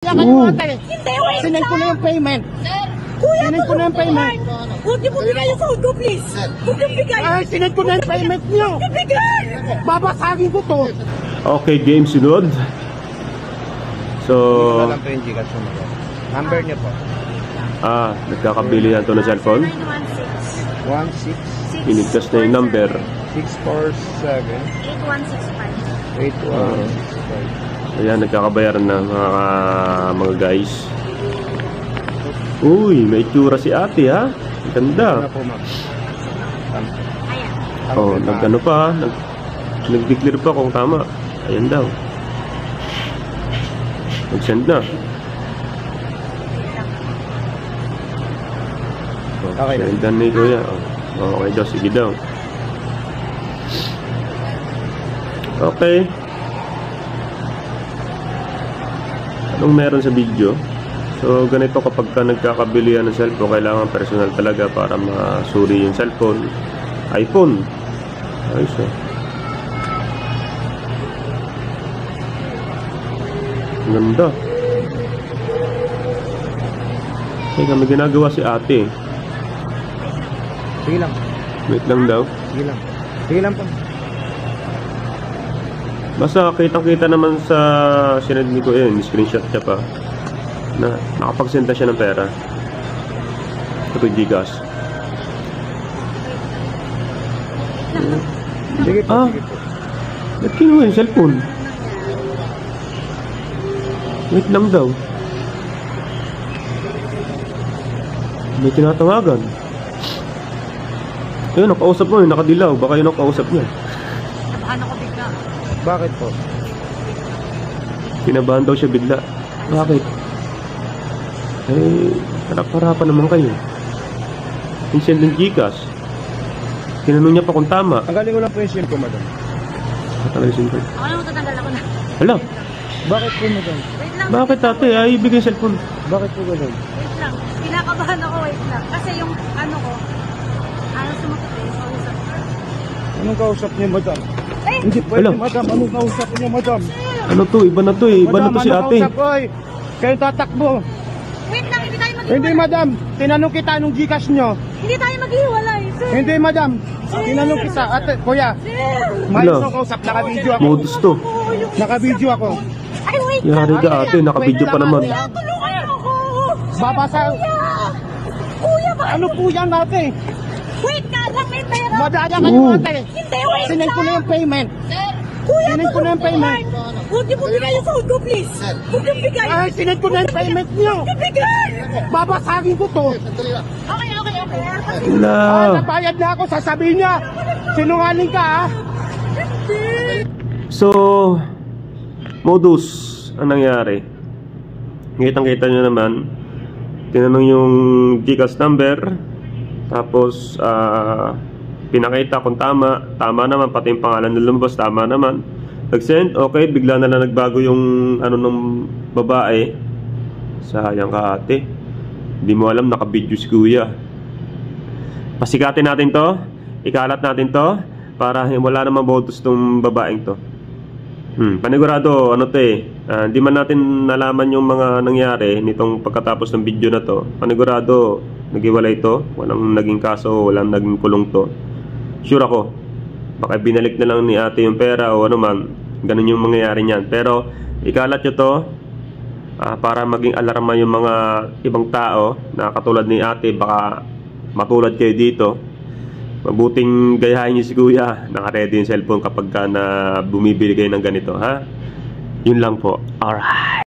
Hindi, wait Sinend ko na yung payment. Sir, kuya, Sinend ko na yung payment. huwag niyo po bigay yung phone ko, please. Huwag niyo bigay. Ay, sinend ko na yung payment niyo. Huwag niyo bigay. Babasagin ko to. Okay, game sunod. So, Alam po yung Gcash mo. Number niyo po. nagkakabili yan to ng cellphone. 16 Inigkas na yung number. 647 8165. 8165. Ayan, nagkakabayaran na mga guys. Uy, may tsura si ate ha. Ang ganda. Ano po, ma'am? Ayan. Oh, nag-ano pa, nag-declare pa kung tama. Ayan daw. Nag-send na. Oh, Okay. sendan ni Kuya. Oh, okay daw, sige daw. Okay. Anong meron sa video? So, ganito kapag ka nagkakabili ng cellphone, kailangan personal talaga para masuri yung cellphone. iPhone. Ayos oh. Ang ganda. Teka, may ginagawa si ate. Sige lang. Wait lang daw. Sige lang. Sige lang po. Basta kitang-kita naman sa sinend ni ko yun, screenshot niya pa na nakapagsenda siya ng pera. Ito yung Gcash. Sige po, sige po. Ba't kinuha yung cellphone? Wait lang daw. May tinatawagan. Ayun, nakausap mo yun, nakadilaw. Baka yun ang kausap niya. Nabahan ako bigla. Bakit po? Kinabahan daw siya bigla. Bakit? Eh, harap-harapan naman kayo. Insend ng Gcash. Tinanong niya pa kung tama. Ang galing ko lang po yung SIM ko, madam. Tatangalisin ko. Ako na matatanggal ako na. Hala, Bakit po, madam? Wait lang. bakit ate? Ay, ibigay yung cellphone. Bakit po ganun? Wait lang. Kinakabahan ako, wait lang. Kasi yung ano ko, sumakit eh. Anong kausap niyo, madam? Eh! Hindi pwede, Hello? madam. Anong kausap niyo, madam? Ano to? Iba na to eh. Iba na to si Madam, ate. anong kausap ko, eh? Kayo tatakbo. Wait lang, hindi tayo maghiwalay. Hindi, madam. Tinanong kita anong Gcash nyo. Hindi tayo maghiwalay, sir. Hindi, madam. Tinanong kita. Ate, kuya. Sir! Mayos Hello? ako kausap. Naka-video ako. Modus to. Naka-video ako. Ay, wait Yari lang. ka ate, naka-video pa naman. Kuya, tulungan niyo ako. Babasa. Kuya, ba? Ano po yan, ate? Wait ka lang, may pera. Madaya kayo, ate. Hindi, wait Sinend ko na yung payment. Sir! Kuya, Sinend ko na yung payment. Huwag niyo po bigay yung phone ko, please. Huwag niyo bigay. Ay, sinend ko na yung payment niyo. Huwag niyo bigay. Babasagin ko to. Okay. Wala. Nabayad na ako. Sasabihin niya. Sinungaling ka, ha? So, modus ang nangyari. Kitang-kita nyo naman. Tinanong yung Gcash number. Tapos, pinakita kung tama. Tama naman, pati yung pangalan ng lumabas, tama naman. Nag-send, okay, bigla na lang nagbago yung ano ng babae. Sayang ka ate. Hindi mo alam, naka-video si kuya. Pasikatin natin to. Ikalat natin to. Para wala namang botos tong babaeng to. Panigurado, ano to eh. Hindi man natin nalaman yung mga nangyari nitong pagkatapos ng video na to. Panigurado, naghiwalay to. Walang naging kaso, walang naging kulong to. Sure ako. Baka binalik na lang ni ate yung pera o ano man. Ganun yung mangyayari niyan. Pero ikalat nyo to para maging alarma yung mga ibang tao na katulad ni ate. Baka matulad kayo dito. Mabuting gayahin niyo si kuya. Naka-ready yung cellphone kapag ka na bumibili kayo ng ganito, ha? Yun lang po. Alright.